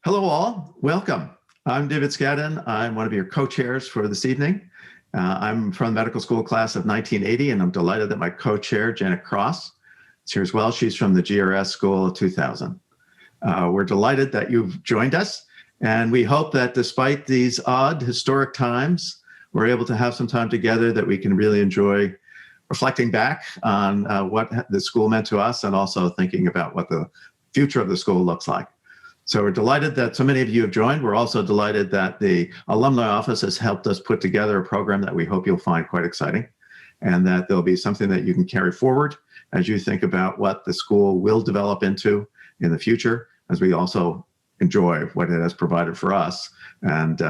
Hello all, welcome. I'm David Scadden. I'm one of your co-chairs for this evening. I'm from the medical school class of 1980, and I'm delighted that my co-chair, Janet Cross, is here as well. She's from the GRS School of 2000. We're delighted that you've joined us, and we hope that despite these odd historic times, we're able to have some time together that we can really enjoy reflecting back on what the school meant to us and also thinking about what the future of the school looks like. So we're delighted that so many of you have joined. We're also delighted that the Alumni Office has helped us put together a program that we hope you'll find quite exciting, and that there'll be something that you can carry forward as you think about what the school will develop into in the future, as we also enjoy what it has provided for us and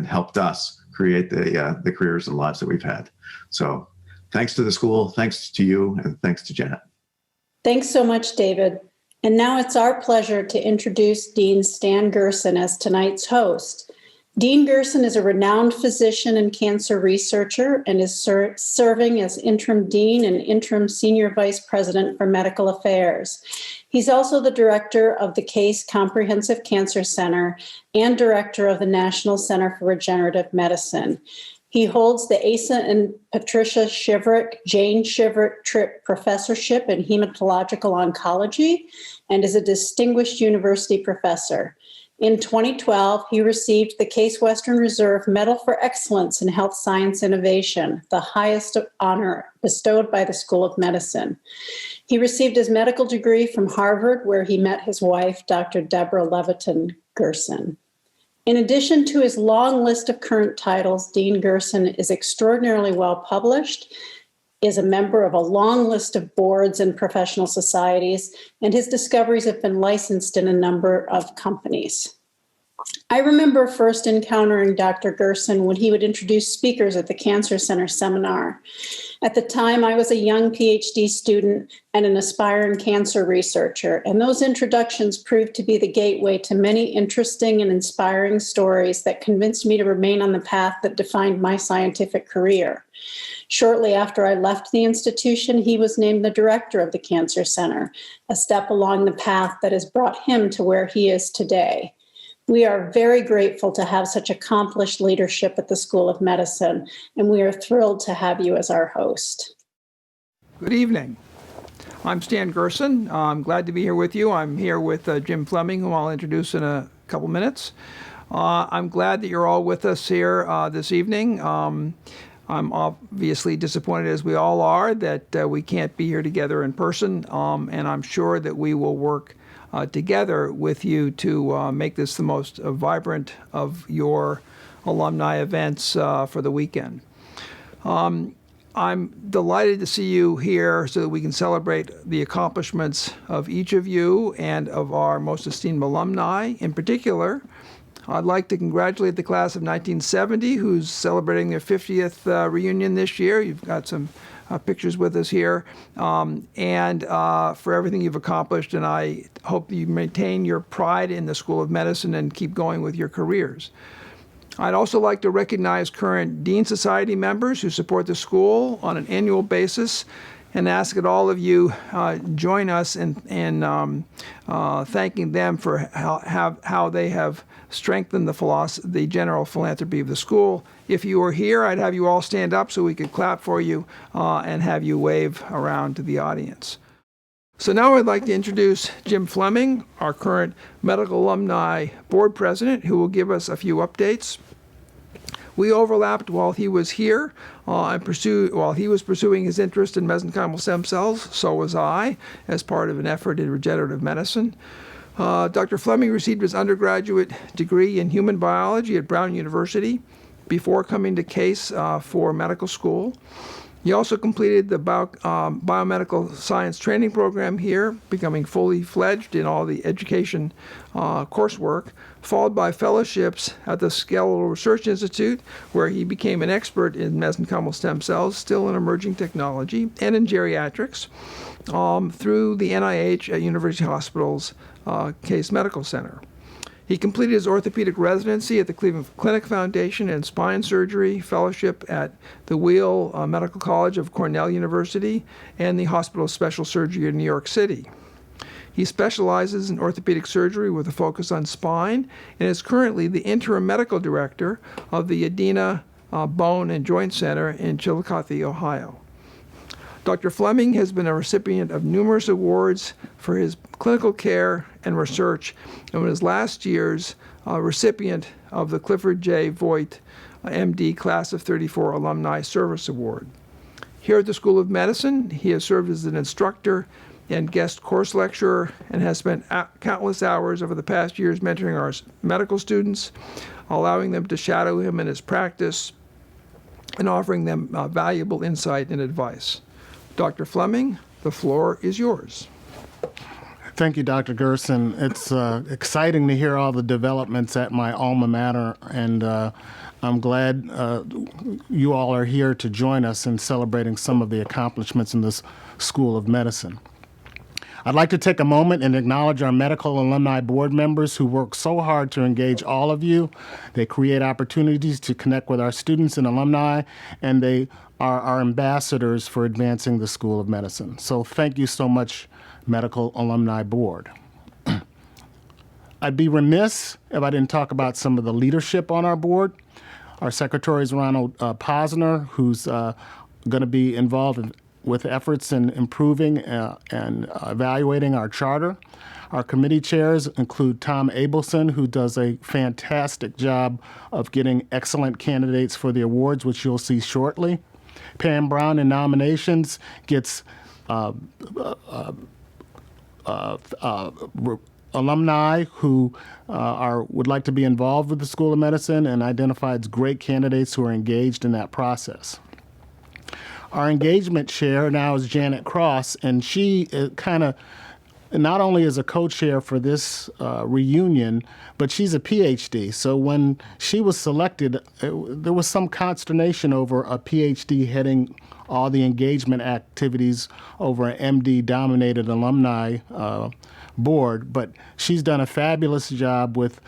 helped us create the careers and lives that we've had. So thanks to the school, thanks to you, and thanks to Janet. Thanks so much, David. And now it's our pleasure to introduce Dean Stan Gerson as tonight's host. Dean Gerson is a renowned physician and cancer researcher and is serving as interim dean and interim senior vice president for medical affairs. He's also the director of the Case Comprehensive Cancer Center and director of the National Center for Regenerative Medicine. He holds the Asa and Patricia Shiverick Jane Shiverick Tripp Professorship in Hematological Oncology and is a distinguished university professor. In 2012, he received the Case Western Reserve Medal for Excellence in Health Science Innovation, the highest honor bestowed by the School of Medicine. He received his medical degree from Harvard, where he met his wife, Dr. Deborah Leviton Gerson. In addition to his long list of current titles, Dean Gerson is extraordinarily well published, is a member of a long list of boards and professional societies, and his discoveries have been licensed in a number of companies. I remember first encountering Dr. Gerson when he would introduce speakers at the Cancer Center seminar. At the time, I was a young PhD student and an aspiring cancer researcher, and those introductions proved to be the gateway to many interesting and inspiring stories that convinced me to remain on the path that defined my scientific career. Shortly after I left the institution, he was named the director of the Cancer Center, a step along the path that has brought him to where he is today. We are very grateful to have such accomplished leadership at the School of Medicine, and we are thrilled to have you as our host. Good evening. I'm Stan Gerson. I'm glad to be here with you. I'm here with Jim Fleming, whom I'll introduce in a couple minutes. I'm glad that you're all with us here this evening. I'm obviously disappointed, as we all are, that we can't be here together in person, and I'm sure that we will work together with you to make this the most vibrant of your alumni events for the weekend. I'm delighted to see you here so that we can celebrate the accomplishments of each of you and of our most esteemed alumni. In particular, I'd like to congratulate the class of 1970, who's celebrating their 50th reunion this year. You've got some pictures with us here, and for everything you've accomplished, and I hope you maintain your pride in the School of Medicine and keep going with your careers. I'd also like to recognize current Dean Society members who support the school on an annual basis and ask that all of you join us in thanking them for how they have strengthened the general philanthropy of the school. If you were here, I'd have you all stand up so we could clap for you and have you wave around to the audience. So now I'd like to introduce Jim Fleming, our current medical alumni board president, who will give us a few updates. We overlapped while he was here while he was pursuing his interest in mesenchymal stem cells. So was I, as part of an effort in regenerative medicine. Dr. Fleming received his undergraduate degree in human biology at Brown University before coming to Case for medical school. He also completed the biomedical science training program here, becoming fully fledged in all the education coursework, followed by fellowships at the Skeletal Research Institute, where he became an expert in mesenchymal stem cells, still an emerging technology, and in geriatrics, through the NIH at University Hospital's Case Medical Center. He completed his orthopedic residency at the Cleveland Clinic Foundation and spine surgery fellowship at the Weill Medical College of Cornell University and the Hospital of Special Surgery in New York City. He specializes in orthopedic surgery with a focus on spine and is currently the interim medical director of the Adena Bone and Joint Center in Chillicothe, Ohio. Dr. Fleming has been a recipient of numerous awards for his clinical care and research, and was last year's recipient of the Clifford J. Voigt MD Class of 34 Alumni Service Award. Here at the School of Medicine, he has served as an instructor and guest course lecturer and has spent countless hours over the past years mentoring our medical students, allowing them to shadow him in his practice and offering them valuable insight and advice. Dr. Fleming, the floor is yours. Thank you, Dr. Gerson. It's exciting to hear all the developments at my alma mater, and I'm glad you all are here to join us in celebrating some of the accomplishments in this School of Medicine. I'd like to take a moment and acknowledge our medical alumni board members who work so hard to engage all of you. They create opportunities to connect with our students and alumni, and they are our ambassadors for advancing the School of Medicine. So thank you so much, Medical Alumni Board. I'd be remiss if I didn't talk about some of the leadership on our board. Our secretary is Ronald Posner, who's going to be involved with efforts in improving and evaluating our charter. Our committee chairs include Tom Abelson, who does a fantastic job of getting excellent candidates for the awards, which you'll see shortly. Pam Brown in nominations gets alumni who would like to be involved with the School of Medicine and identifies great candidates who are engaged in that process. Our engagement chair now is Janet Cross, and she kind of not only is a co-chair for this reunion, but she's a PhD. So when she was selected, there was some consternation over a PhD heading all the engagement activities over an MD-dominated alumni board. But she's done a fabulous job with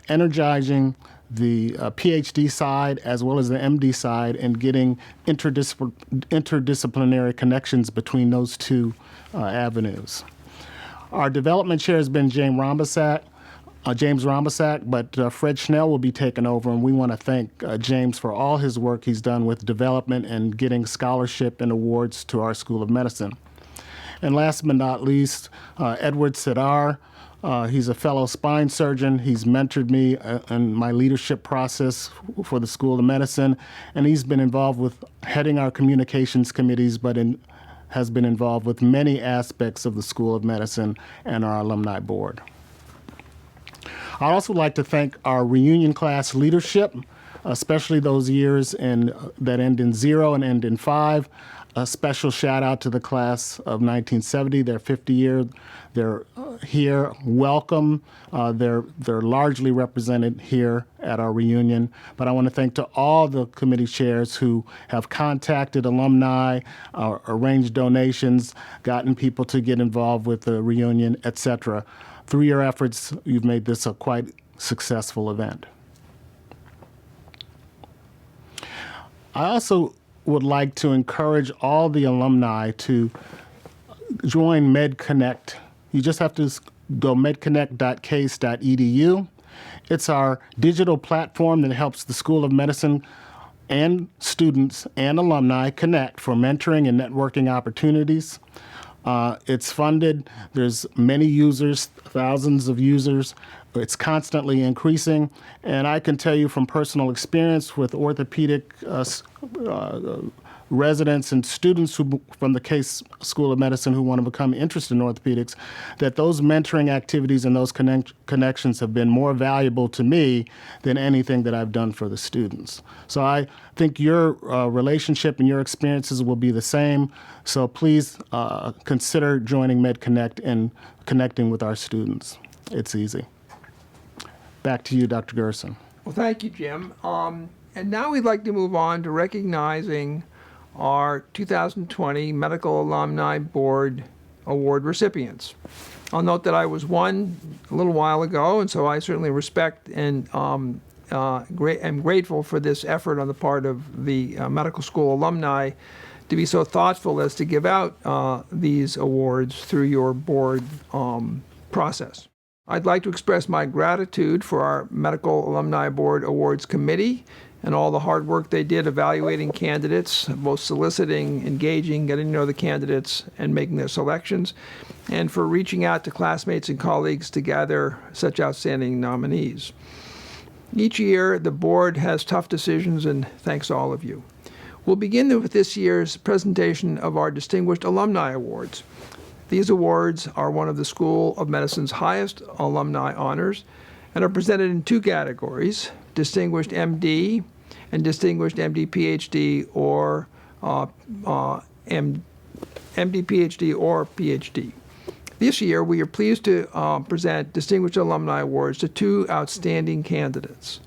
energizing the PhD side as well as the MD side and getting interdisciplinary connections between those two avenues. Our development chair has been James Rombasak, but Fred Schnell will be taking over, and we want to thank James for all his work he's done with development and getting scholarship and awards to our School of Medicine. And last but not least, Edward Sidar. He's a fellow spine surgeon. He's mentored me in my leadership process for the School of Medicine, and he's been involved with heading our communications committees, but has been involved with many aspects of the School of Medicine and our alumni board. I'd also like to thank our reunion class leadership, especially those years that end in 0 and end in 5. A special shout out to the class of 1970, their 50 year. They're here, welcome. They're largely represented here at our reunion. But I want to thank to all the committee chairs who have contacted alumni, arranged donations, gotten people to get involved with the reunion, etc. Through your efforts, you've made this a quite successful event. I also would like to encourage all the alumni to join MedConnect. You just have to go medconnect.case.edu. It's our digital platform that helps the School of Medicine and students and alumni connect for mentoring and networking opportunities. It's funded. There's many users, thousands of users. It's constantly increasing. And I can tell you from personal experience with orthopedic residents and students from the Case School of Medicine who want to become interested in orthopedics, that those mentoring activities and those connections have been more valuable to me than anything that I've done for the students. So I think your relationship and your experiences will be the same. So please consider joining MedConnect and connecting with our students. It's easy. Back to you, Dr. Gerson. Well, thank you, Jim. And now we'd like to move on to recognizing our 2020 Medical Alumni Board Award recipients. I'll note that I was one a little while ago, and so I certainly respect and am grateful for this effort on the part of the medical school alumni to be so thoughtful as to give out these awards through your board process. I'd like to express my gratitude for our Medical Alumni Board Awards Committee and all the hard work they did evaluating candidates, both soliciting, engaging, getting to know the candidates, and making their selections, and for reaching out to classmates and colleagues to gather such outstanding nominees. Each year, the board has tough decisions, and thanks to all of you. We'll begin with this year's presentation of our Distinguished Alumni Awards. These awards are one of the School of Medicine's highest alumni honors and are presented in two categories, Distinguished MD and Distinguished MD PhD or MD PhD or PhD. This year, we are pleased to present Distinguished Alumni Awards to two outstanding candidates.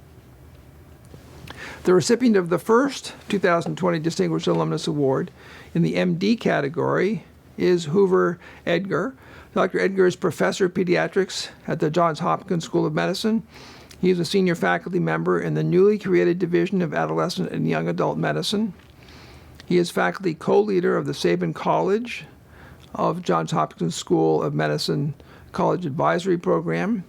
The recipient of the first 2020 Distinguished Alumnus Award in the MD category is Hoover Edgar. Dr. Edgar is professor of pediatrics at the Johns Hopkins School of Medicine. He is a senior faculty member in the newly created Division of Adolescent and Young Adult Medicine. He is faculty co-leader of the Sabin College of Johns Hopkins School of Medicine College Advisory Program.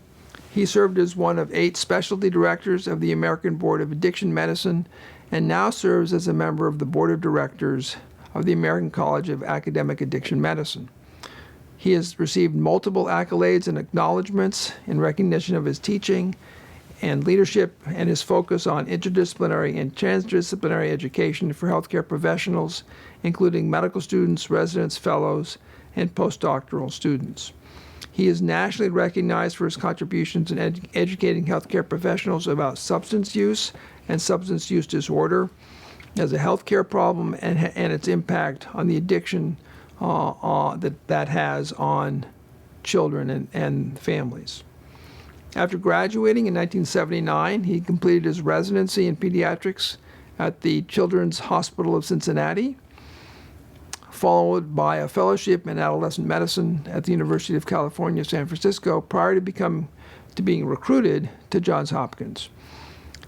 He served as one of 8 specialty directors of the American Board of Addiction Medicine and now serves as a member of the Board of Directors of the American College of Academic Addiction Medicine. He has received multiple accolades and acknowledgments in recognition of his teaching and leadership and his focus on interdisciplinary and transdisciplinary education for healthcare professionals, including medical students, residents, fellows, and postdoctoral students. He is nationally recognized for his contributions in educating healthcare professionals about substance use and substance use disorder as a healthcare problem and its impact on the addiction that has on children and families. After graduating in 1979, he completed his residency in pediatrics at the Children's Hospital of Cincinnati, followed by a fellowship in adolescent medicine at the University of California, San Francisco, prior to being recruited to Johns Hopkins.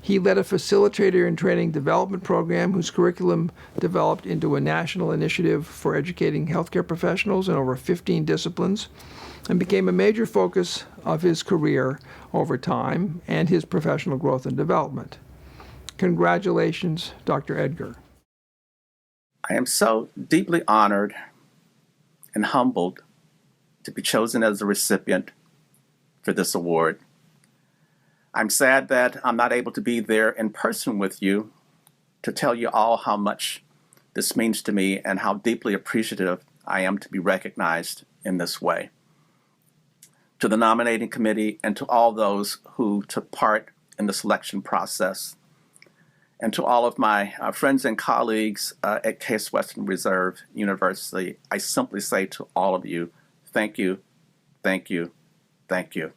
He led a facilitator and training development program whose curriculum developed into a national initiative for educating healthcare professionals in over 15 disciplines and became a major focus of his career over time and his professional growth and development. Congratulations, Dr. Edgar. I am so deeply honored and humbled to be chosen as the recipient for this award. I'm sad that I'm not able to be there in person with you to tell you all how much this means to me and how deeply appreciative I am to be recognized in this way. To the nominating committee and to all those who took part in the selection process, and to all of my friends and colleagues at Case Western Reserve University, I simply say to all of you, thank you, thank you, thank you.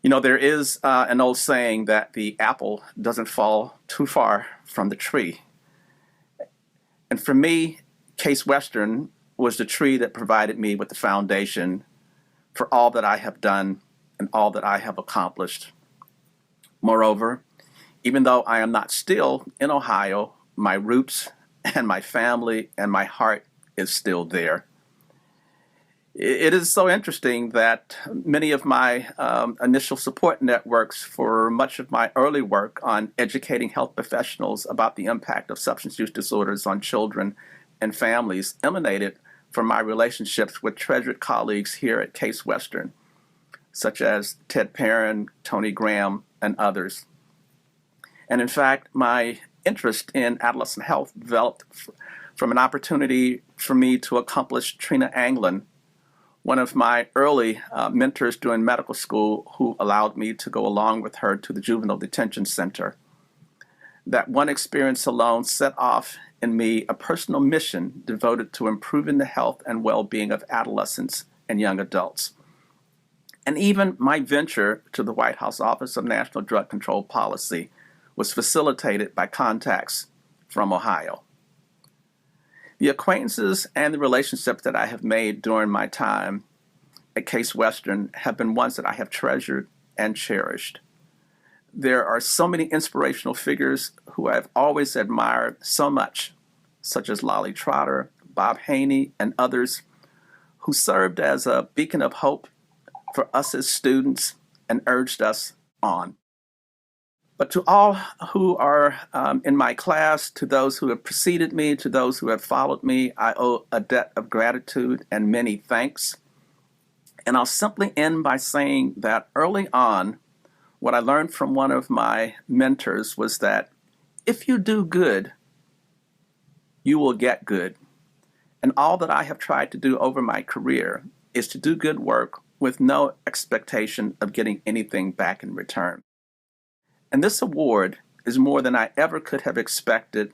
You know, there is an old saying that the apple doesn't fall too far from the tree. And for me, Case Western was the tree that provided me with the foundation for all that I have done and all that I have accomplished. Moreover, even though I am not still in Ohio, my roots and my family and my heart is still there. It is so interesting that many of my initial support networks for much of my early work on educating health professionals about the impact of substance use disorders on children and families emanated from my relationships with treasured colleagues here at Case Western, such as Ted Perrin, Tony Graham, and others. And in fact, my interest in adolescent health developed from an opportunity for me to accomplish Trina Anglin, one of my early mentors during medical school, who allowed me to go along with her to the juvenile detention center. That one experience alone set off in me a personal mission devoted to improving the health and well-being of adolescents and young adults. And even my venture to the White House Office of National Drug Control Policy was facilitated by contacts from Ohio. The acquaintances and the relationships that I have made during my time at Case Western have been ones that I have treasured and cherished. There are so many inspirational figures who I've always admired so much such as Lolly Trotter, Bob Haney, and others who served as a beacon of hope for us as students and urged us on. But to all who are in my class, to those who have preceded me, to those who have followed me, I owe a debt of gratitude and many thanks. And I'll simply end by saying that early on, what I learned from one of my mentors was that if you do good, you will get good. And all that I have tried to do over my career is to do good work with no expectation of getting anything back in return. And this award is more than I ever could have expected,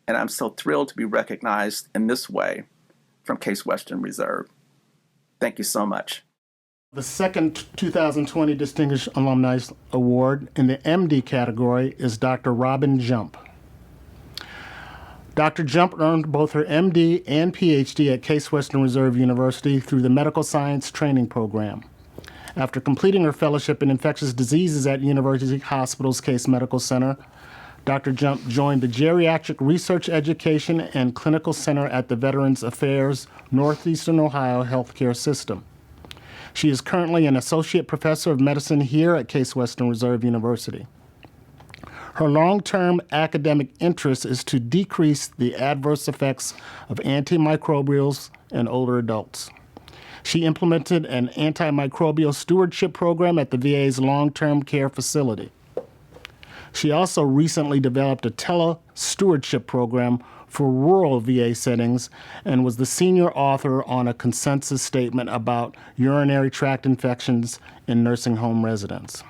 and I'm so thrilled to be recognized in this way from Case Western Reserve. Thank you so much. The second 2020 Distinguished Alumni Award in the MD category is Dr. Robin Jump. Dr. Jump earned both her MD and PhD at Case Western Reserve University through the Medical Science Training Program. After completing her fellowship in infectious diseases at University Hospital's Case Medical Center, Dr. Jump joined the Geriatric Research Education and Clinical Center at the Veterans Affairs Northeastern Ohio Healthcare System. She is currently an Associate Professor of Medicine here at Case Western Reserve University. Her long-term academic interest is to decrease the adverse effects of antimicrobials in older adults. She implemented an antimicrobial stewardship program at the VA's long-term care facility. She also recently developed a tele-stewardship program for rural VA settings and was the senior author on a consensus statement about urinary tract infections in nursing home residents.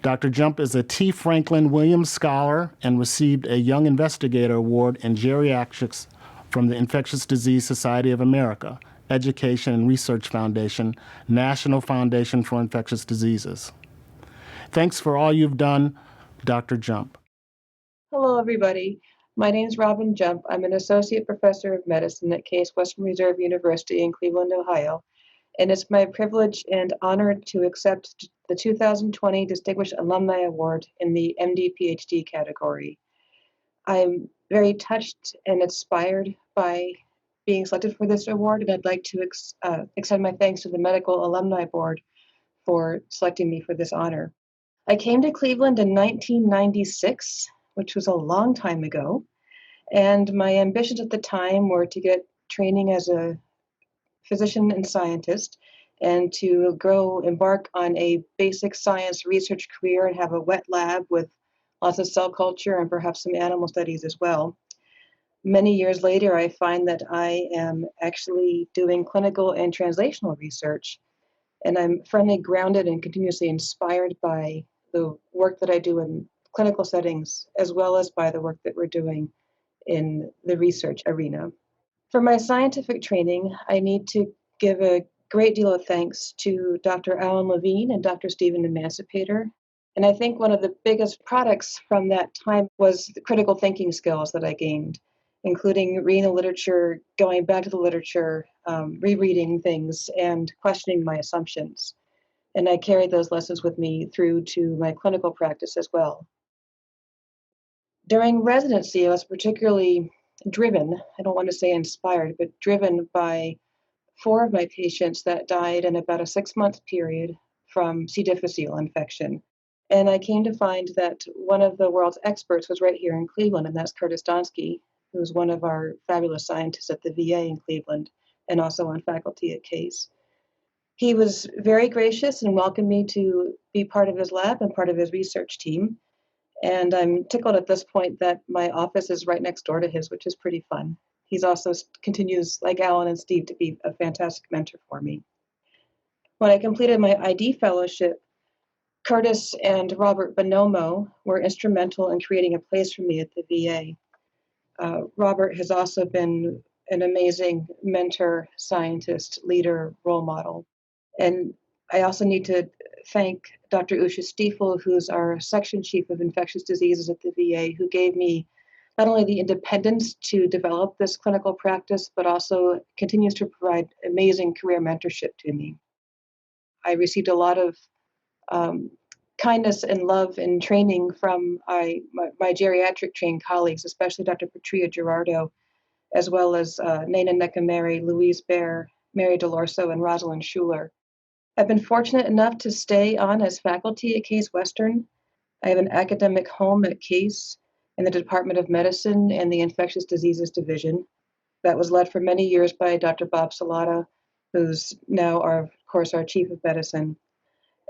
Dr. Jump is a T. Franklin Williams Scholar and received a Young Investigator Award in Geriatrics from the Infectious Disease Society of America, Education and Research Foundation, National Foundation for Infectious Diseases. Thanks for all you've done, Dr. Jump. Hello, everybody. My name is Robin Jump. I'm an Associate Professor of Medicine at Case Western Reserve University in Cleveland, Ohio. And it's my privilege and honor to accept the 2020 Distinguished Alumni Award in the MD-PhD category. I'm very touched and inspired by being selected for this award, and I'd like to extend my thanks to the Medical Alumni Board for selecting me for this honor. I came to Cleveland in 1996, which was a long time ago, and my ambitions at the time were to get training as a physician and scientist and to embark on a basic science research career and have a wet lab with lots of cell culture and perhaps some animal studies as well. Many years later, I find that I am actually doing clinical and translational research, and I'm firmly grounded and continuously inspired by the work that I do in clinical settings, as well as by the work that we're doing in the research arena. For my scientific training, I need to give a great deal of thanks to Dr. Alan Levine and Dr. Stephen Emancipator. And I think one of the biggest products from that time was the critical thinking skills that I gained, including reading the literature, going back to the literature, rereading things, and questioning my assumptions. And I carried those lessons with me through to my clinical practice as well. During residency, I was particularly driven, I don't want to say inspired, but driven by 4 of my patients that died in about a 6-month period from C. difficile infection. And I came to find that one of the world's experts was right here in Cleveland, and that's Curtis Donsky, who's one of our fabulous scientists at the VA in Cleveland and also on faculty at Case. He was very gracious and welcomed me to be part of his lab and part of his research team. And I'm tickled at this point that my office is right next door to his, which is pretty fun. He's also continues, like Alan and Steve, to be a fantastic mentor for me. When I completed my ID fellowship, Curtis and Robert Bonomo were instrumental in creating a place for me at the VA. Robert has also been an amazing mentor, scientist, leader, role model. And I also need to thank Dr. Usha Stiefel, who's our section chief of infectious diseases at the VA, who gave me not only the independence to develop this clinical practice, but also continues to provide amazing career mentorship to me. I received a lot of kindness and love and training from my geriatric trained colleagues, especially Dr. Patria Gerardo, as well as Nana Necameri, Louise Baer, Mary DeLorso, and Rosalind Schuler. I've been fortunate enough to stay on as faculty at Case Western. I have an academic home at Case in the Department of Medicine and the Infectious Diseases Division that was led for many years by Dr. Bob Salata, who's now, of course, our Chief of Medicine,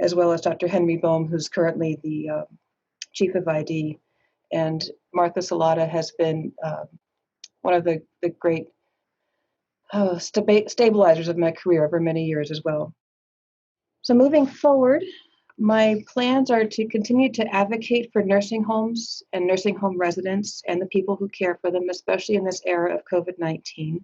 as well as Dr. Henry Bohm, who's currently the Chief of ID. And Martha Salata has been one of the great stabilizers of my career over many years as well. So moving forward, my plans are to continue to advocate for nursing homes and nursing home residents and the people who care for them, especially in this era of COVID-19.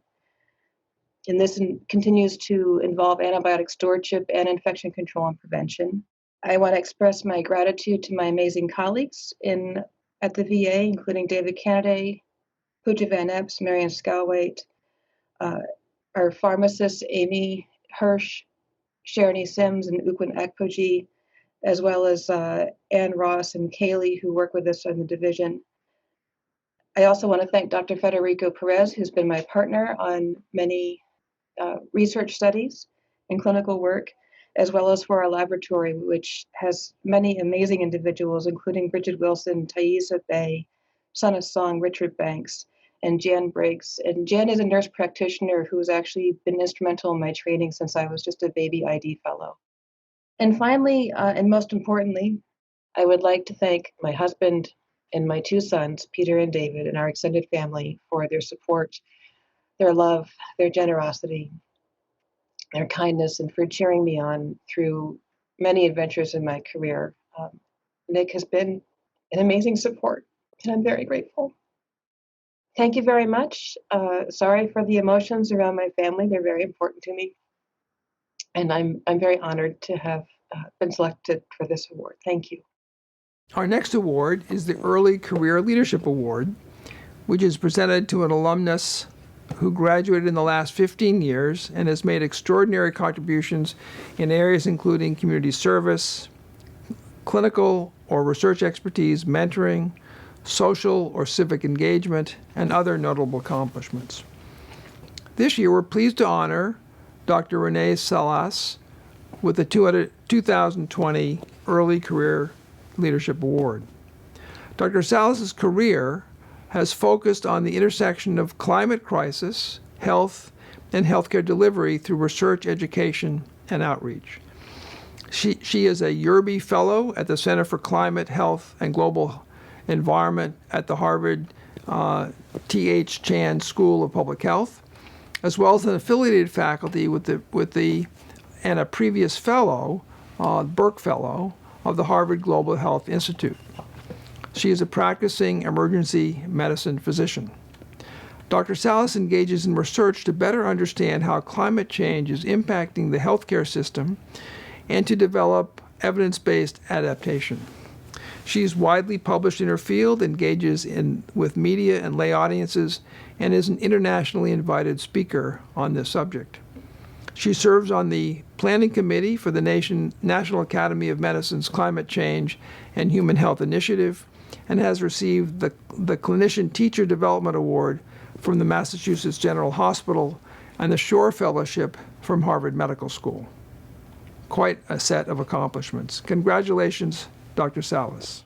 And this continues to involve antibiotic stewardship and infection control and prevention. I want to express my gratitude to my amazing colleagues at the VA, including David Kennedy, Pooja Van Epps, Marion Scalwaite, our pharmacists, Amy Hirsch, Sharoni Sims, and Ukwin Akpoji, as well as Ann Ross and Kaylee, who work with us in the division. I also want to thank Dr. Federico Perez, who's been my partner on many research studies and clinical work, as well as for our laboratory, which has many amazing individuals, including Bridget Wilson, Thaisa Bay, Sana Song, Richard Banks, and Jan Briggs. And Jan is a nurse practitioner who has actually been instrumental in my training since I was just a baby ID fellow. And finally, and most importantly, I would like to thank my husband and my two sons, Peter and David, and our extended family for their support, their love, their generosity, their kindness, and for cheering me on through many adventures in my career. Nick has been an amazing support, and I'm very grateful. Thank you very much. Sorry for the emotions around my family. They're very important to me. And I'm very honored to have been selected for this award. Thank you. Our next award is the Early Career Leadership Award, which is presented to an alumnus who graduated in the last 15 years and has made extraordinary contributions in areas including community service, clinical or research expertise, mentoring, social or civic engagement, and other notable accomplishments. This year, we're pleased to honor Dr. Renee Salas with the 2020 Early Career Leadership Award. Dr. Salas's career has focused on the intersection of climate crisis, health, and healthcare delivery through research, education, and outreach. She is a Yerby Fellow at the Center for Climate, Health, and Global Environment at the Harvard T.H. Chan School of Public Health, as well as an affiliated faculty and a previous fellow, Burke Fellow, of the Harvard Global Health Institute. She is a practicing emergency medicine physician. Dr. Salas engages in research to better understand how climate change is impacting the healthcare system and to develop evidence-based adaptation. She is widely published in her field, engages with media and lay audiences, and is an internationally invited speaker on this subject. She serves on the Planning Committee for the National Academy of Medicine's Climate Change and Human Health Initiative, and has received the Clinician Teacher Development Award from the Massachusetts General Hospital and the Shore Fellowship from Harvard Medical School. Quite a set of accomplishments. Congratulations, Dr. Salas.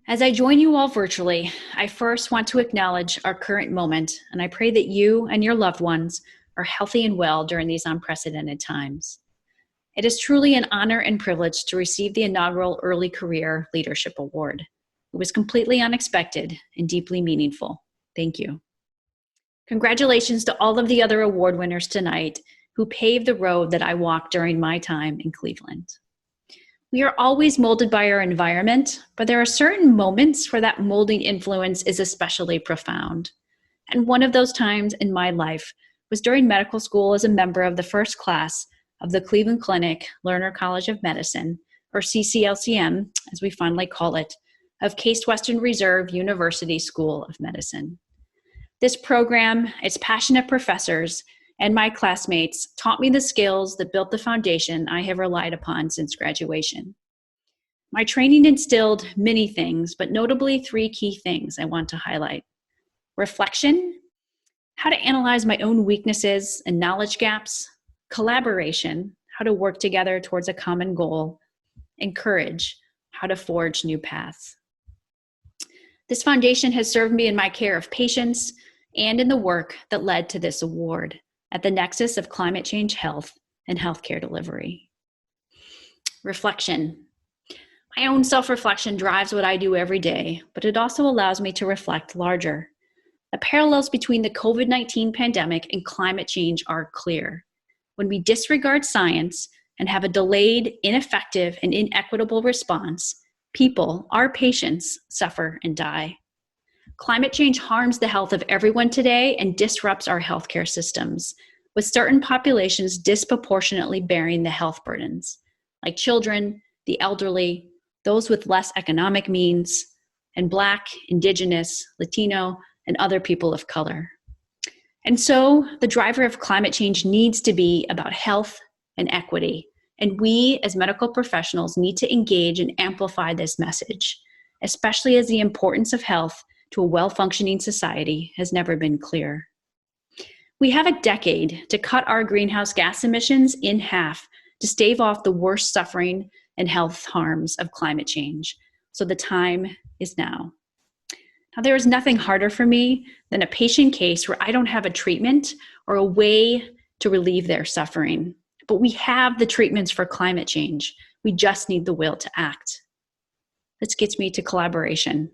As I join you all virtually, I first want to acknowledge our current moment, and I pray that you and your loved ones are healthy and well during these unprecedented times. It is truly an honor and privilege to receive the inaugural Early Career Leadership Award. It was completely unexpected and deeply meaningful. Thank you. Congratulations to all of the other award winners tonight who paved the road that I walked during my time in Cleveland. We are always molded by our environment, but there are certain moments where that molding influence is especially profound. And one of those times in my life was during medical school as a member of the first class of the Cleveland Clinic Lerner College of Medicine, or CCLCM, as we fondly call it, of Case Western Reserve University School of Medicine. This program, its passionate professors, and my classmates taught me the skills that built the foundation I have relied upon since graduation. My training instilled many things, but notably 3 key things I want to highlight. Reflection, how to analyze my own weaknesses and knowledge gaps. Collaboration, how to work together towards a common goal. And courage, how to forge new paths. This foundation has served me in my care of patients and in the work that led to this award at the nexus of climate change health and healthcare delivery. Reflection. My own self-reflection drives what I do every day, but it also allows me to reflect larger. The parallels between the COVID-19 pandemic and climate change are clear. When we disregard science and have a delayed, ineffective, and inequitable response, people, our patients, suffer and die. Climate change harms the health of everyone today and disrupts our healthcare systems, with certain populations disproportionately bearing the health burdens, like children, the elderly, those with less economic means, and Black, Indigenous, Latino, and other people of color. And so the driver of climate change needs to be about health and equity. And we as medical professionals need to engage and amplify this message, especially as the importance of health to a well-functioning society has never been clearer. We have a decade to cut our greenhouse gas emissions in half to stave off the worst suffering and health harms of climate change. So the time is now. Now, there is nothing harder for me than a patient case where I don't have a treatment or a way to relieve their suffering. But we have the treatments for climate change. We just need the will to act. This gets me to collaboration.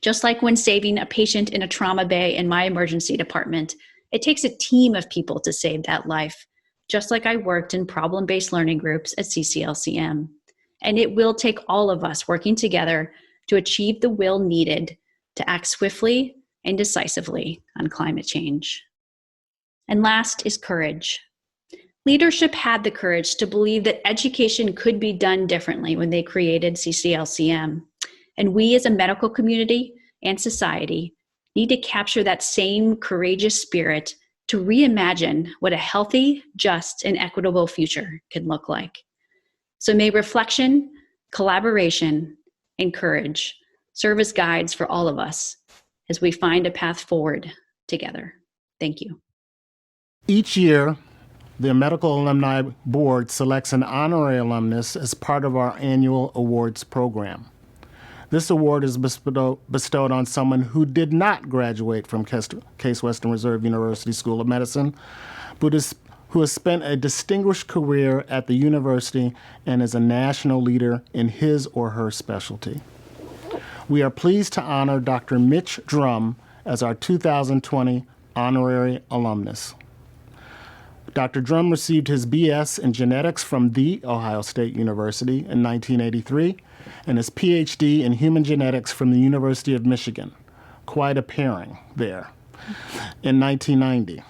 Just like when saving a patient in a trauma bay in my emergency department, it takes a team of people to save that life, just like I worked in problem-based learning groups at CCLCM. And it will take all of us working together to achieve the will needed to act swiftly and decisively on climate change. And last is courage. Leadership had the courage to believe that education could be done differently when they created CCLCM. And we as a medical community and society need to capture that same courageous spirit to reimagine what a healthy, just, and equitable future can look like. So may reflection, collaboration, and courage serve as guides for all of us as we find a path forward together. Thank you. Each year, the Medical Alumni Board selects an honorary alumnus as part of our annual awards program. This award is bestowed on someone who did not graduate from Case Western Reserve University School of Medicine, but who has spent a distinguished career at the university and is a national leader in his or her specialty. We are pleased to honor Dr. Mitch Drum as our 2020 honorary alumnus. Dr. Drum received his BS in genetics from The Ohio State University in 1983 and his PhD in human genetics from the University of Michigan, quite a pairing there, in 1990.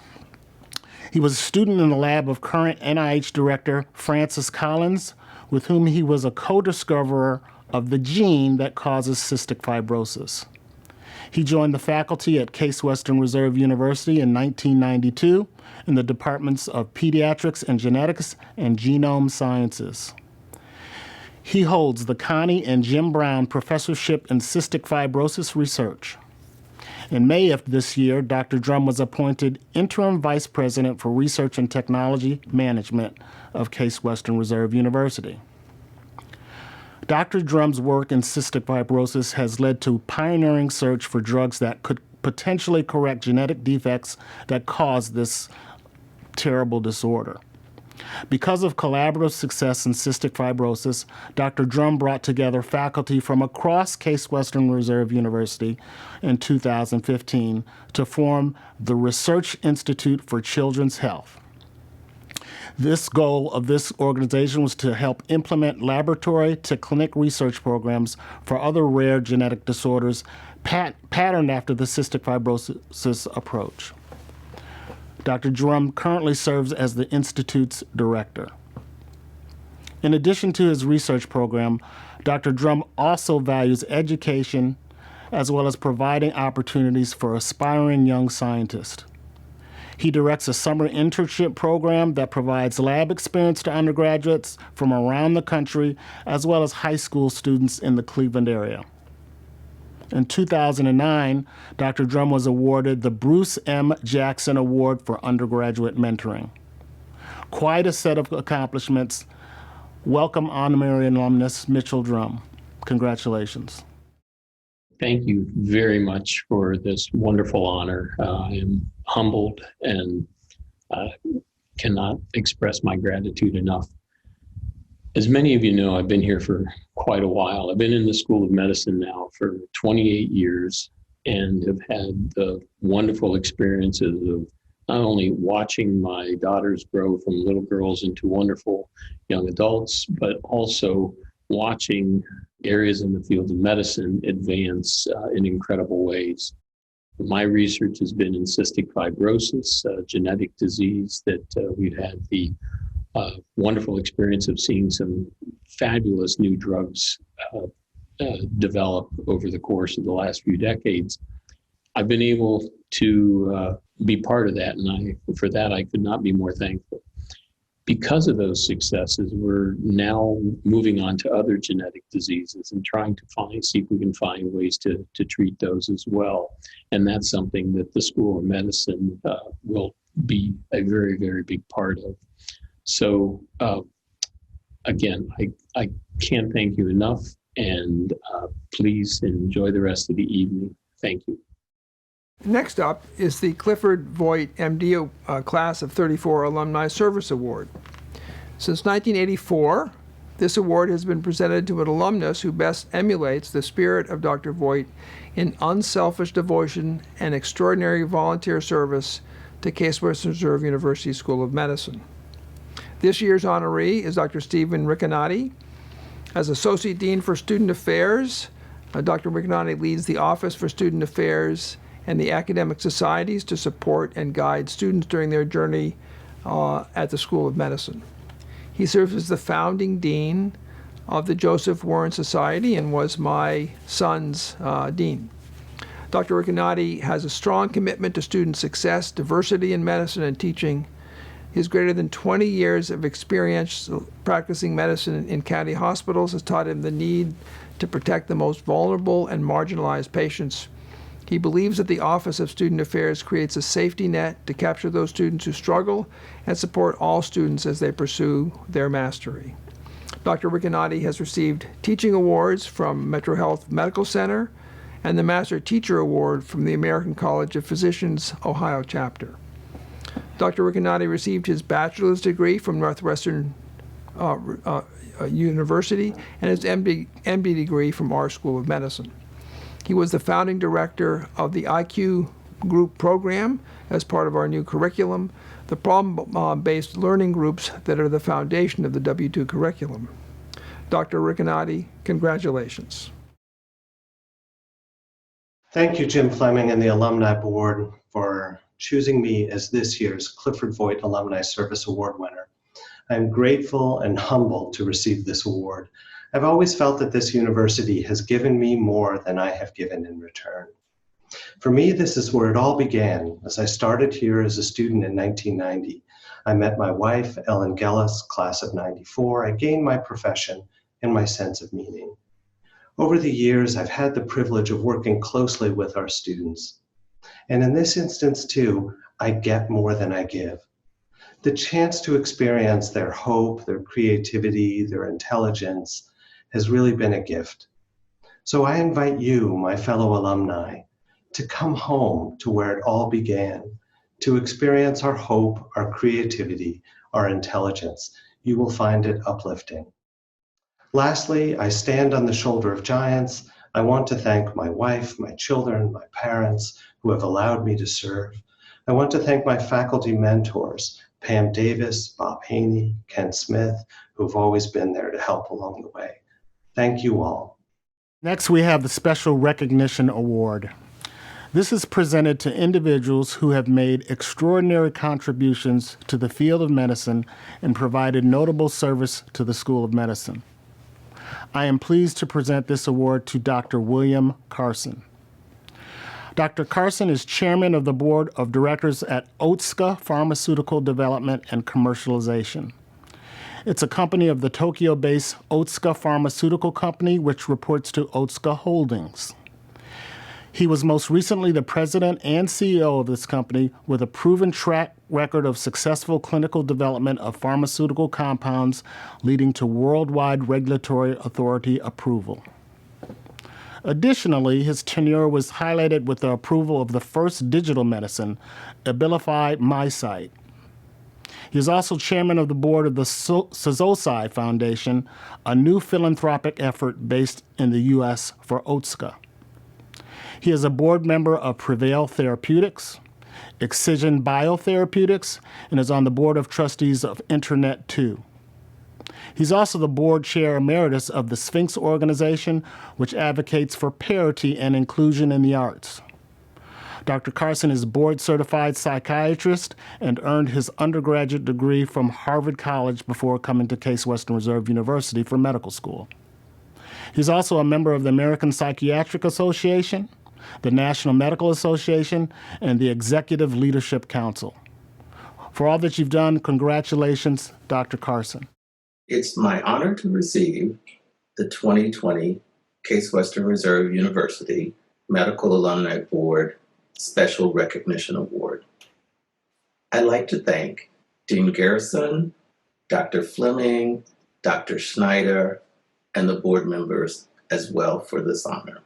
He was a student in the lab of current NIH Director Francis Collins, with whom he was a co-discoverer of the gene that causes cystic fibrosis. He joined the faculty at Case Western Reserve University in 1992 in the departments of Pediatrics and Genetics and Genome Sciences. He holds the Connie and Jim Brown Professorship in Cystic Fibrosis Research. In May of this year, Dr. Drum was appointed Interim Vice President for Research and Technology Management of Case Western Reserve University. Dr. Drum's work in cystic fibrosis has led to pioneering search for drugs that could potentially correct genetic defects that cause this terrible disorder. Because of collaborative success in cystic fibrosis, Dr. Drum brought together faculty from across Case Western Reserve University in 2015 to form the Research Institute for Children's Health. This goal of this organization was to help implement laboratory to clinic research programs for other rare genetic disorders patterned after the cystic fibrosis approach. Dr. Drum currently serves as the Institute's director. In addition to his research program, Dr. Drum also values education as well as providing opportunities for aspiring young scientists. He directs a summer internship program that provides lab experience to undergraduates from around the country, as well as high school students in the Cleveland area. In 2009, Dr. Drum was awarded the Bruce M. Jackson Award for Undergraduate Mentoring. Quite a set of accomplishments. Welcome, Honorary alumnus Mitchell Drum. Congratulations. Thank you very much for this wonderful honor. I am humbled and cannot express my gratitude enough. As many of you know, I've been here for quite a while. I've been in the School of Medicine now for 28 years and have had the wonderful experiences of not only watching my daughters grow from little girls into wonderful young adults, but also watching areas in the field of medicine advance in incredible ways. My research has been in cystic fibrosis, a genetic disease that we've had the wonderful experience of seeing some fabulous new drugs develop over the course of the last few decades. I've been able to be part of that, and for that I could not be more thankful. Because of those successes, we're now moving on to other genetic diseases and trying to see if we can find ways to treat those as well. And that's something that the School of Medicine will be a very, very big part of. So again, I can't thank you enough, and please enjoy the rest of the evening. Thank you. Next up is the Clifford Voigt MD Class of 34 Alumni Service Award. Since 1984, this award has been presented to an alumnus who best emulates the spirit of Dr. Voigt in unselfish devotion and extraordinary volunteer service to Case Western Reserve University School of Medicine. This year's honoree is Dr. Stephen Riccinati. As Associate Dean for Student Affairs, Dr. Riccinati leads the Office for Student Affairs and the academic societies to support and guide students during their journey at the School of Medicine. He serves as the founding dean of the Joseph Warren Society and was my son's dean. Dr. Riccinati has a strong commitment to student success, diversity in medicine and teaching. His greater than 20 years of experience practicing medicine in county hospitals has taught him the need to protect the most vulnerable and marginalized patients. He believes that the Office of Student Affairs creates a safety net to capture those students who struggle and support all students as they pursue their mastery. Dr. Riccinati has received teaching awards from Metro Health Medical Center and the Master Teacher Award from the American College of Physicians, Ohio chapter. Dr. Riccinati received his bachelor's degree from Northwestern University and his MD degree from our School of Medicine. He was the founding director of the IQ Group program as part of our new curriculum, the problem-based learning groups that are the foundation of the W2 curriculum. Dr. Riccinati, congratulations. Thank you, Jim Fleming and the Alumni Board, for choosing me as this year's Clifford Voigt Alumni Service Award winner. I'm grateful and humbled to receive this award. I've always felt that this university has given me more than I have given in return. For me, this is where it all began. As I started here as a student in 1990, I met my wife, Ellen Gellis, class of 94. I gained my profession and my sense of meaning. Over the years, I've had the privilege of working closely with our students. And in this instance, too, I get more than I give. The chance to experience their hope, their creativity, their intelligence has really been a gift. So I invite you, my fellow alumni, to come home to where it all began, to experience our hope, our creativity, our intelligence. You will find it uplifting. Lastly, I stand on the shoulder of giants. I want to thank my wife, my children, my parents who have allowed me to serve. I want to thank my faculty mentors, Pam Davis, Bob Haney, Ken Smith, who've always been there to help along the way. Thank you all. Next, we have the Special Recognition Award. This is presented to individuals who have made extraordinary contributions to the field of medicine and provided notable service to the School of Medicine. I am pleased to present this award to Dr. William Carson. Dr. Carson is chairman of the board of directors at Otsuka Pharmaceutical Development and Commercialization. It's a company of the Tokyo-based Otsuka Pharmaceutical Company, which reports to Otsuka Holdings. He was most recently the president and CEO of this company with a proven track record of successful clinical development of pharmaceutical compounds leading to worldwide regulatory authority approval. Additionally, his tenure was highlighted with the approval of the first digital medicine, Abilify MySite. He is also chairman of the board of the Sozosai Foundation, a new philanthropic effort based in the U.S. for Otsuka. He is a board member of Prevail Therapeutics, Excision Biotherapeutics, and is on the board of trustees of Internet 2. He's also the board chair emeritus of the Sphinx organization, which advocates for parity and inclusion in the arts. Dr. Carson is board-certified psychiatrist and earned his undergraduate degree from Harvard College before coming to Case Western Reserve University for medical school. He's also a member of the American Psychiatric Association, the National Medical Association, and the Executive Leadership Council. For all that you've done, congratulations, Dr. Carson. It's my honor to receive the 2020 Case Western Reserve University Medical Alumni Board Special Recognition Award. I'd like to thank Dean Gerson, Dr. Fleming, Dr. Schneider, and the board members as well for this honor.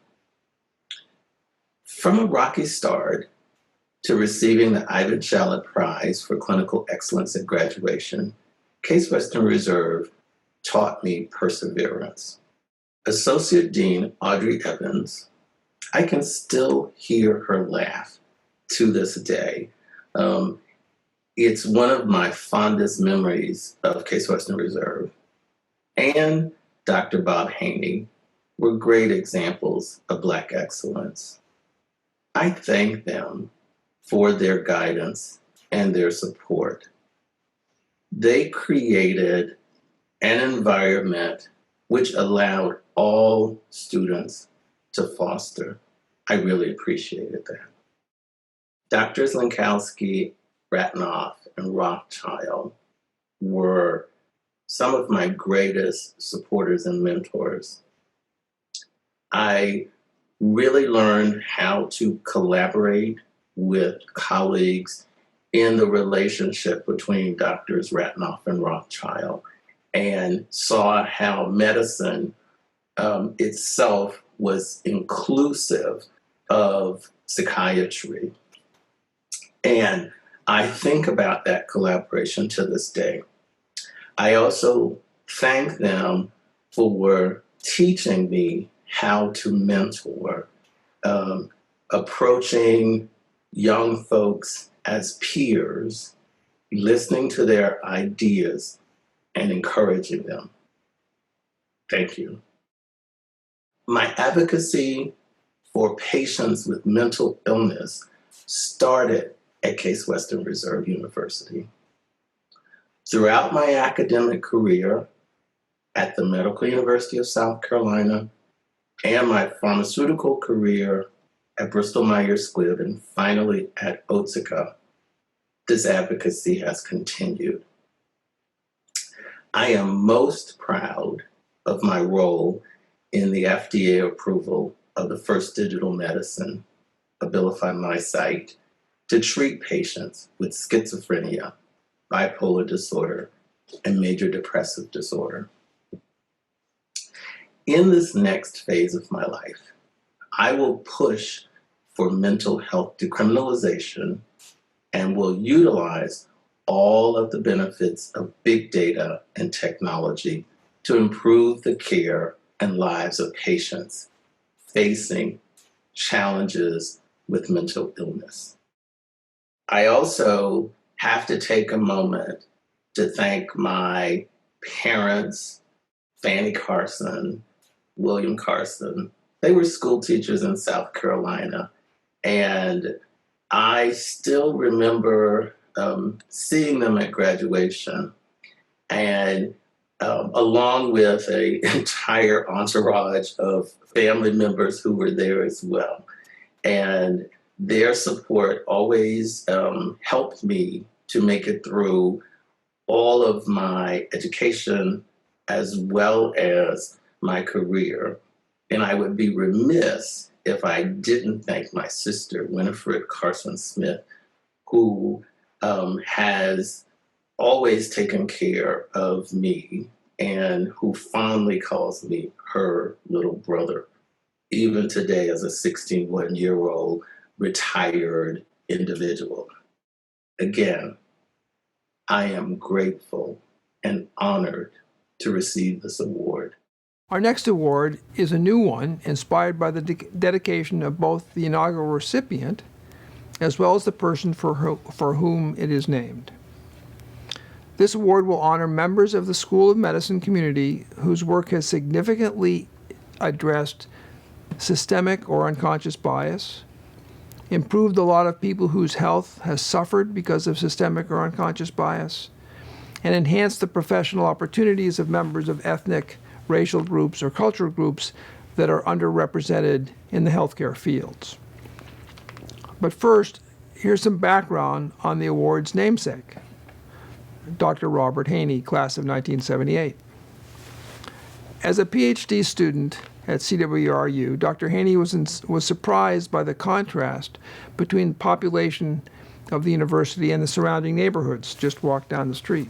From a rocky start to receiving the Ivan Shalit Prize for Clinical Excellence at graduation, Case Western Reserve taught me perseverance. Associate Dean Audrey Evans, I can still hear her laugh to this day. It's one of my fondest memories of Case Western Reserve. And Dr. Bob Haney were great examples of Black excellence. I thank them for their guidance and their support. They created an environment which allowed all students to foster. I really appreciated that. Doctors Lankowski, Ratnoff, and Rothschild were some of my greatest supporters and mentors. I really learned how to collaborate with colleagues in the relationship between Doctors Ratnoff and Rothschild, and saw how medicine itself was inclusive of psychiatry. And I think about that collaboration to this day. I also thank them for teaching me how to mentor, approaching young folks as peers, listening to their ideas, and encouraging them. Thank you. My advocacy for patients with mental illness started at Case Western Reserve University. Throughout my academic career at the Medical University of South Carolina and my pharmaceutical career at Bristol Myers Squibb and finally at Otsuka, this advocacy has continued. I am most proud of my role in the FDA approval of the first digital medicine, Abilify MySite, to treat patients with schizophrenia, bipolar disorder, and major depressive disorder. In this next phase of my life, I will push for mental health decriminalization and will utilize all of the benefits of big data and technology to improve the care and lives of patients facing challenges with mental illness. I also have to take a moment to thank my parents, Fanny Carson, William Carson. They were school teachers in South Carolina, and I still remember seeing them at graduation, and along with an entire entourage of family members who were there as well. And Their support always helped me to make it through all of my education as well as my career. And I would be remiss if I didn't thank my sister, Winifred Carson Smith, who has always taken care of me and who fondly calls me her little brother, even today as a 61-year-old retired individual. Again, I am grateful and honored to receive this award. Our next award is a new one inspired by the dedication of both the inaugural recipient as well as the person for whom it is named. This award will honor members of the School of Medicine community whose work has significantly addressed systemic or unconscious bias, improved the lot of people whose health has suffered because of systemic or unconscious bias, and enhanced the professional opportunities of members of ethnic, racial groups, or cultural groups that are underrepresented in the healthcare fields. But first, here's some background on the award's namesake, Dr. Robert Haney, class of 1978. As a PhD student at CWRU, Dr. Haney was surprised by the contrast between the population of the university and the surrounding neighborhoods, just walk down the street.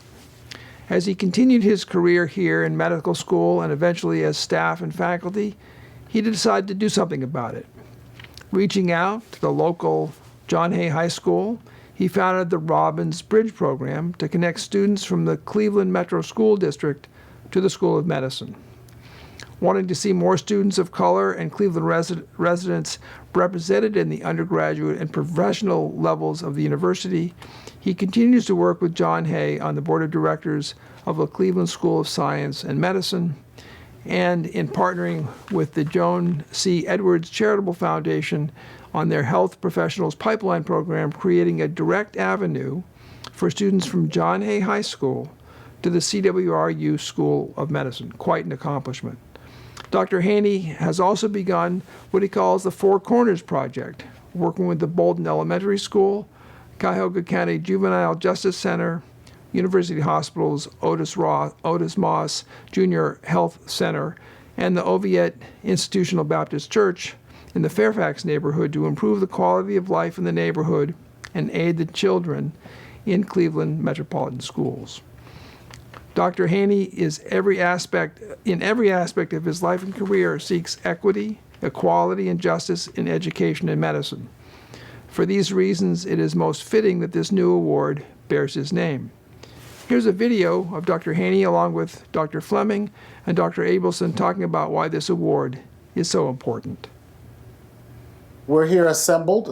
As he continued his career here in medical school and eventually as staff and faculty, he decided to do something about it. Reaching out to the local John Hay High School, he founded the Robbins Bridge program to connect students from the Cleveland Metro School District to the School of Medicine. Wanting to see more students of color and Cleveland residents represented in the undergraduate and professional levels of the university, he continues to work with John Hay on the board of directors of the Cleveland School of Science and Medicine, and in partnering with the Joan C. Edwards Charitable Foundation on their Health Professionals Pipeline program, creating a direct avenue for students from John Hay High School to the CWRU School of Medicine. Quite an accomplishment. Dr. Haney has also begun what he calls the Four Corners Project, working with the Bolton Elementary School, Cuyahoga County Juvenile Justice Center, University Hospitals Otis Moss Junior Health Center, and the Oviatt Institutional Baptist Church in the Fairfax neighborhood to improve the quality of life in the neighborhood and aid the children in Cleveland metropolitan schools. Dr. Haney in every aspect of his life and career seeks equity, equality, and justice in education and medicine. For these reasons, it is most fitting that this new award bears his name. Here's a video of Dr. Haney along with Dr. Fleming and Dr. Abelson talking about why this award is so important. We're here assembled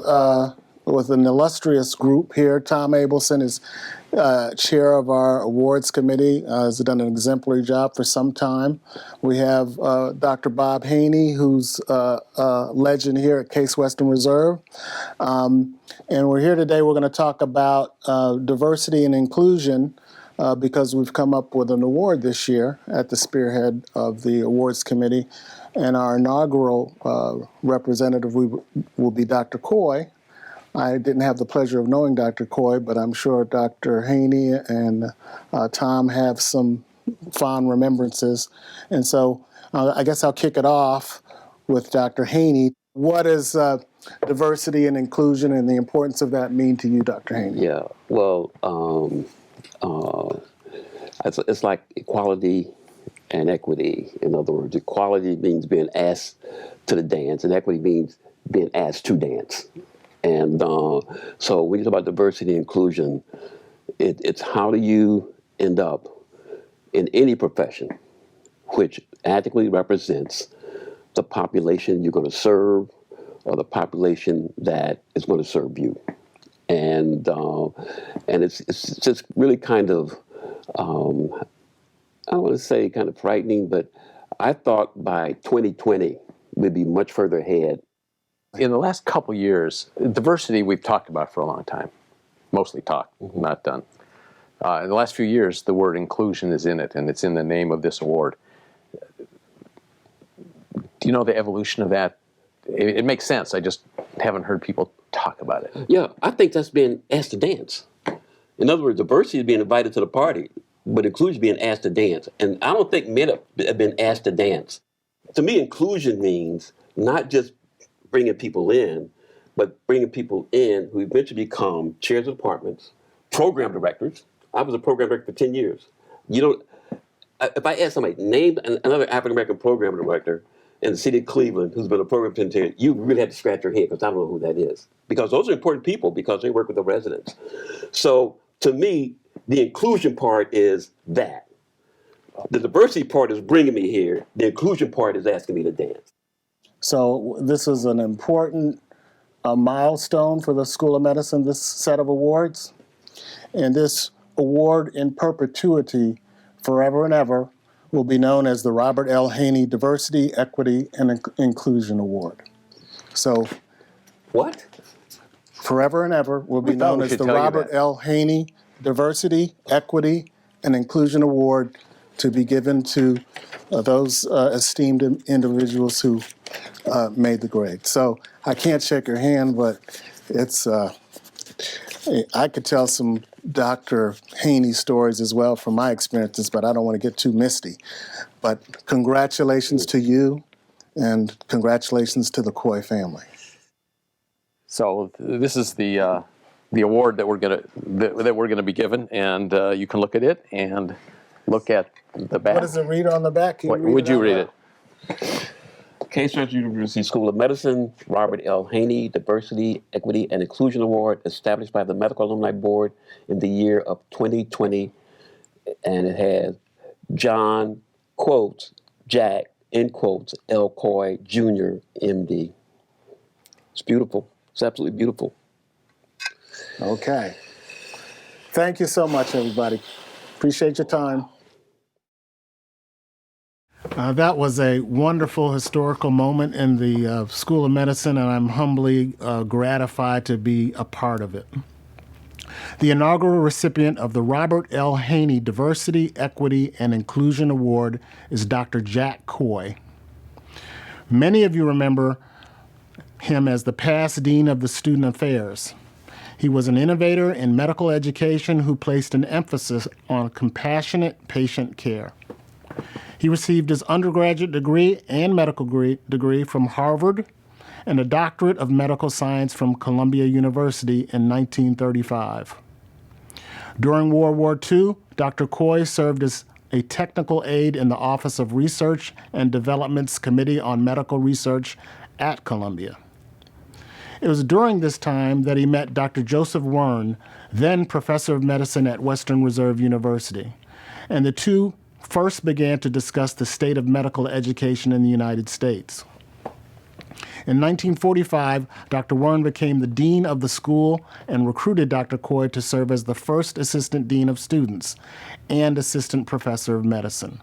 with an illustrious group here. Tom Abelson is chair of our awards committee, has done an exemplary job for some time. We have Dr. Bob Haney, who's a legend here at Case Western Reserve. And we're here today, we're going to talk about diversity and inclusion because we've come up with an award this year at the spearhead of the awards committee. And our inaugural representative will be Dr. Coy. I didn't have the pleasure of knowing Dr. Coy, but I'm sure Dr. Haney and Tom have some fond remembrances. And so I guess I'll kick it off with Dr. Haney. What does diversity and inclusion and the importance of that mean to you, Dr. Haney? Yeah, well, it's like equality and equity. In other words, equality means being asked to the dance, and equity means being asked to dance. And so when you talk about diversity and inclusion, it's how do you end up in any profession which adequately represents the population you're going to serve or the population that is going to serve you. And it's just really kind of, I don't want to say kind of frightening, but I thought by 2020 we'd be much further ahead. In the last couple years, diversity we've talked about for a long time, mostly talk, not done. In the last few years, the word inclusion is in it, and it's in the name of this award. Do you know the evolution of that? It makes sense. I just haven't heard people talk about it. Yeah, I think that's being asked to dance. In other words, diversity is being invited to the party, but inclusion is being asked to dance. And I don't think men have been asked to dance. To me, inclusion means not just bringing people in, but bringing people in who eventually become chairs of departments, program directors. I was a program director for 10 years. You don't. If I ask somebody, name another African-American program director in the city of Cleveland who's been a program for 10 years, you really have to scratch your head because I don't know who that is. Because those are important people because they work with the residents. So to me, the inclusion part is that. The diversity part is bringing me here. The inclusion part is asking me to dance. So this is an important milestone for the School of Medicine, this set of awards. And this award in perpetuity, forever and ever, will be known as the Robert L. Haney Diversity, Equity, and Inclusion Award. So, what? Forever and ever will be known as the Robert L. Haney Diversity, Equity, and Inclusion Award to be given to those esteemed individuals who made the grade. So I can't shake your hand, but it's, I could tell some Dr. Haney stories as well from my experiences, but I don't want to get too misty. But congratulations to you, and congratulations to the Coy family. So this is the award that we're gonna be given, and you can look at it and look at the back. What does it read on the back? Would you read it? Case Western University School of Medicine, Robert L. Haney Diversity, Equity, and Inclusion Award, established by the Medical Alumni Board in the year of 2020. And it has John, quotes, Jack, end quotes, L. Coy, Jr., MD. It's beautiful. It's absolutely beautiful. Okay. Thank you so much, everybody. Appreciate your time. That was a wonderful historical moment in the School of Medicine, and I'm humbly gratified to be a part of it. The inaugural recipient of the Robert L. Haney Diversity, Equity, and Inclusion Award is Dr. Jack Coy. Many of you remember him as the past Dean of the Student Affairs. He was an innovator in medical education who placed an emphasis on compassionate patient care. He received his undergraduate degree and medical degree from Harvard and a doctorate of medical science from Columbia University in 1935. During World War II, Dr. Coy served as a technical aide in the Office of Research and Development's Committee on Medical Research at Columbia. It was during this time that he met Dr. Joseph Wern, then professor of medicine at Western Reserve University, and the two first began to discuss the state of medical education in the United States. In 1945, Dr. Wern became the dean of the school and recruited Dr. Coy to serve as the first assistant dean of students and assistant professor of medicine.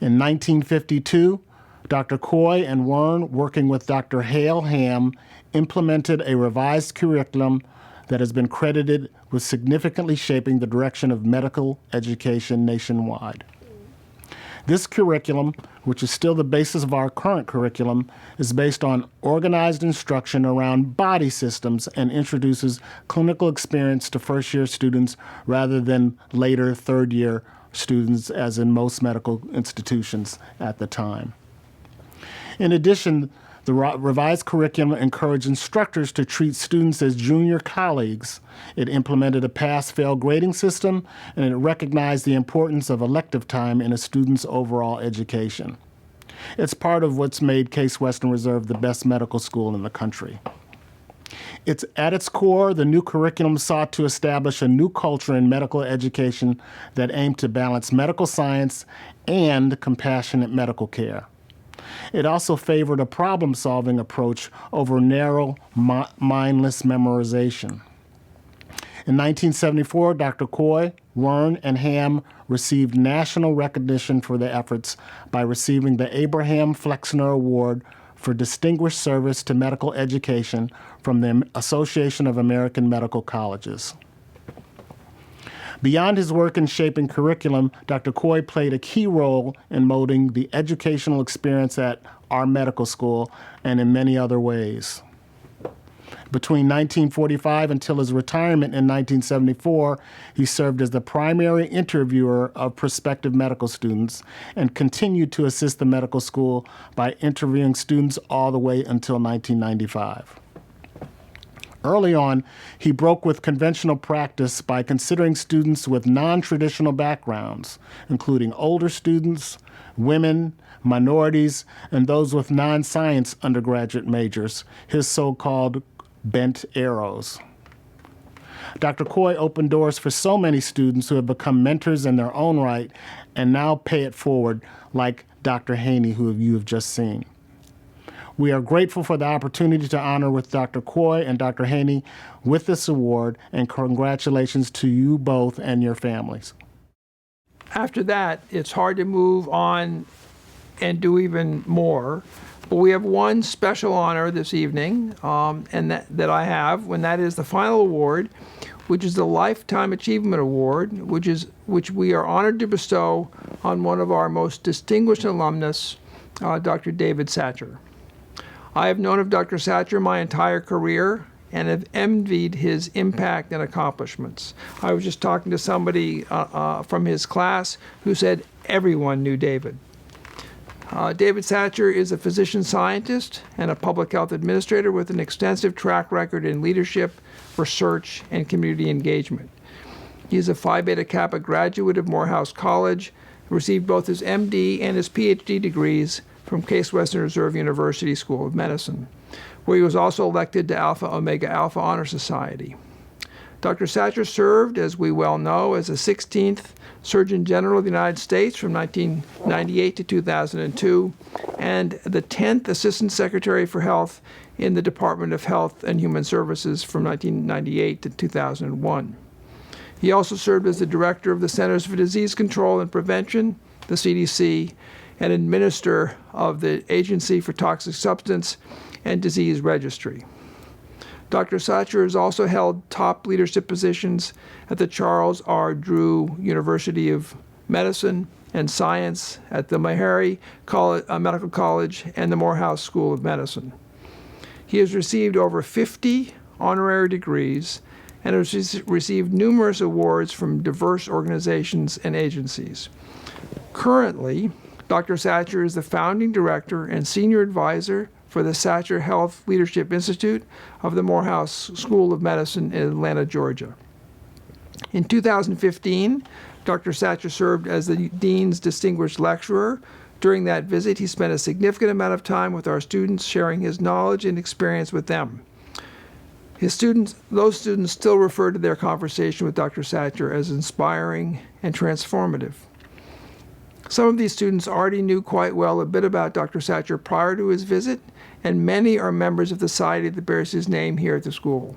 In 1952, Dr. Coy and Wern, working with Dr. Hale Ham, implemented a revised curriculum that has been credited with significantly shaping the direction of medical education nationwide. This curriculum, which is still the basis of our current curriculum, is based on organized instruction around body systems and introduces clinical experience to first-year students rather than later third-year students, as in most medical institutions at the time. In addition, the revised curriculum encouraged instructors to treat students as junior colleagues. It implemented a pass-fail grading system, and it recognized the importance of elective time in a student's overall education. It's part of what's made Case Western Reserve the best medical school in the country. At its core, the new curriculum sought to establish a new culture in medical education that aimed to balance medical science and compassionate medical care. It also favored a problem-solving approach over narrow, mindless memorization. In 1974, Dr. Coy, Wern, and Ham received national recognition for their efforts by receiving the Abraham Flexner Award for Distinguished Service to Medical Education from the Association of American Medical Colleges. Beyond his work in shaping curriculum, Dr. Coy played a key role in molding the educational experience at our medical school and in many other ways. Between 1945 until his retirement in 1974, he served as the primary interviewer of prospective medical students and continued to assist the medical school by interviewing students all the way until 1995. Early on, he broke with conventional practice by considering students with non-traditional backgrounds, including older students, women, minorities, and those with non-science undergraduate majors, his so-called bent arrows. Dr. Coy opened doors for so many students who have become mentors in their own right and now pay it forward, like Dr. Haney, who you have just seen. We are grateful for the opportunity to honor with Dr. Coy and Dr. Haney with this award, and congratulations to you both and your families. After that, it's hard to move on and do even more. But we have one special honor this evening, and that I have, and that is the final award, which is the Lifetime Achievement Award, which we are honored to bestow on one of our most distinguished alumnus, Dr. David Satcher. I have known of Dr. Satcher my entire career and have envied his impact and accomplishments. I was just talking to somebody from his class who said everyone knew David. David Satcher is a physician scientist and a public health administrator with an extensive track record in leadership, research, and community engagement. He is a Phi Beta Kappa graduate of Morehouse College, received both his MD and his PhD degrees from Case Western Reserve University School of Medicine, where he was also elected to Alpha Omega Alpha Honor Society. Dr. Satcher served, as we well know, as the 16th Surgeon General of the United States from 1998 to 2002, and the 10th Assistant Secretary for Health in the Department of Health and Human Services from 1998 to 2001. He also served as the Director of the Centers for Disease Control and Prevention, the CDC, and Administrator of the Agency for Toxic Substance and Disease Registry. Dr. Satcher has also held top leadership positions at the Charles R. Drew University of Medicine and Science, at the Meharry Medical College, and the Morehouse School of Medicine. He has received over 50 honorary degrees and has received numerous awards from diverse organizations and agencies. Currently, Dr. Satcher is the founding director and senior advisor for the Satcher Health Leadership Institute of the Morehouse School of Medicine in Atlanta, Georgia. In 2015, Dr. Satcher served as the Dean's Distinguished Lecturer. During that visit, he spent a significant amount of time with our students, sharing his knowledge and experience with them. Those students still refer to their conversation with Dr. Satcher as inspiring and transformative. Some of these students already knew quite well a bit about Dr. Satcher prior to his visit, and many are members of the society that bears his name here at the school.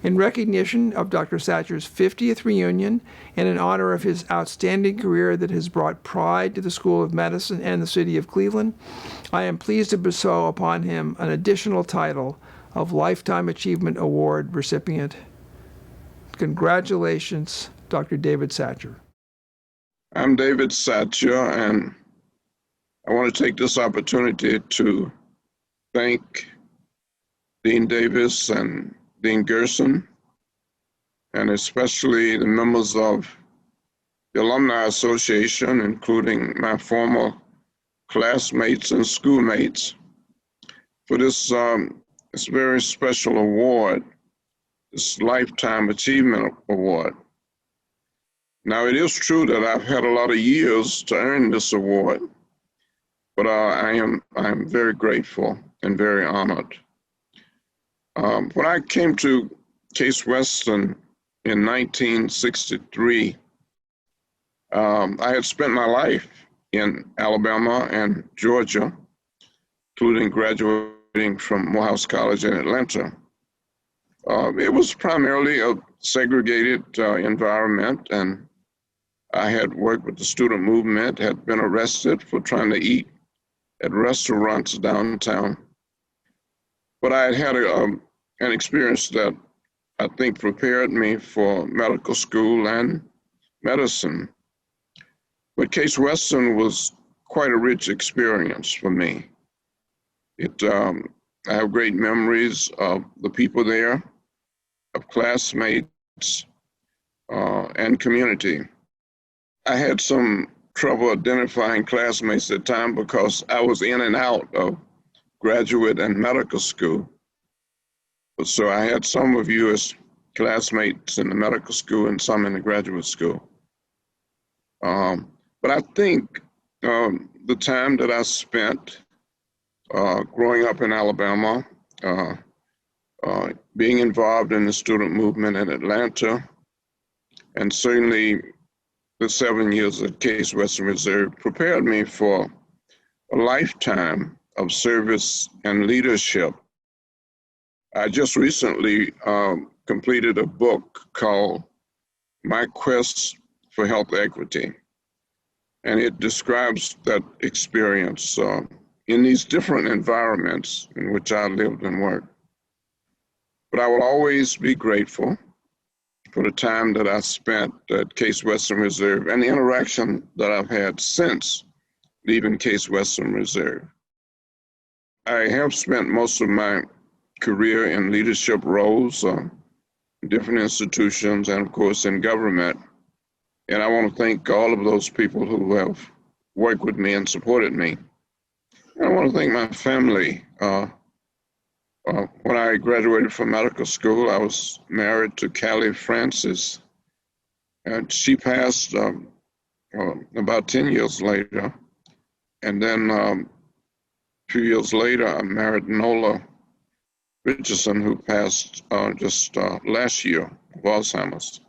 In recognition of Dr. Satcher's 50th reunion and in honor of his outstanding career that has brought pride to the School of Medicine and the city of Cleveland, I am pleased to bestow upon him an additional title of Lifetime Achievement Award recipient. Congratulations, Dr. David Satcher. I'm David Satcher, and I want to take this opportunity to thank Dean Davis and Dean Gerson, and especially the members of the Alumni Association, including my former classmates and schoolmates, for this very special award, this Lifetime Achievement Award. Now, it is true that I've had a lot of years to earn this award, but I am very grateful and very honored. When I came to Case Western in 1963, I had spent my life in Alabama and Georgia, including graduating from Morehouse College in Atlanta. It was primarily a segregated environment, and I had worked with the student movement, had been arrested for trying to eat at restaurants downtown. But I had had an experience that I think prepared me for medical school and medicine. But Case Western was quite a rich experience for me. I have great memories of the people there, of classmates, and community. I had some trouble identifying classmates at the time because I was in and out of graduate and medical school. So I had some of you as classmates in the medical school and some in the graduate school. But I think the time that I spent growing up in Alabama, being involved in the student movement in Atlanta, and certainly the 7 years at Case Western Reserve prepared me for a lifetime of service and leadership. I just recently completed a book called My Quest for Health Equity, and it describes that experience in these different environments in which I lived and worked. But I will always be grateful for the time that I spent at Case Western Reserve and the interaction that I've had since leaving Case Western Reserve. I have spent most of my career in leadership roles, in different institutions, and of course in government. And I want to thank all of those people who have worked with me and supported me. And I want to thank my family. When I graduated from medical school, I was married to Callie Francis, and she passed about 10 years later. And then a few years later, I married Nola Richardson, who passed just last year of Alzheimer's.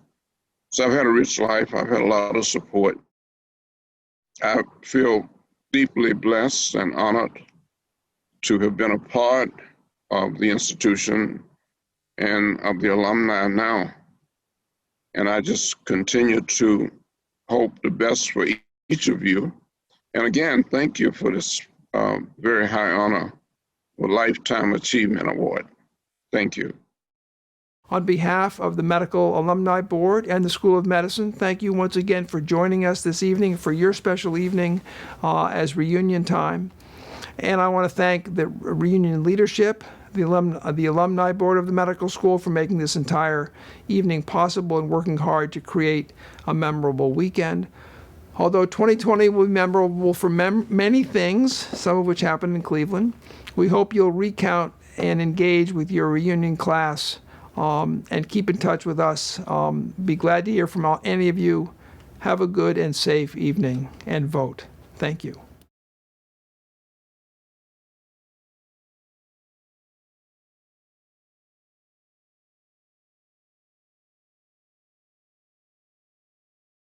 So I've had a rich life. I've had a lot of support. I feel deeply blessed and honored to have been a part of the institution and of the alumni now. And I just continue to hope the best for each of you. And again, thank you for this very high honor, a Lifetime Achievement Award. Thank you. On behalf of the Medical Alumni Board and the School of Medicine, thank you once again for joining us this evening for your special evening as reunion time. And I want to thank the reunion leadership, the Alumni Board of the Medical School for making this entire evening possible and working hard to create a memorable weekend. Although 2020 will be memorable for many things, some of which happened in Cleveland, we hope you'll recount and engage with your reunion class and keep in touch with us. Be glad to hear from any of you. Have a good and safe evening and vote. Thank you.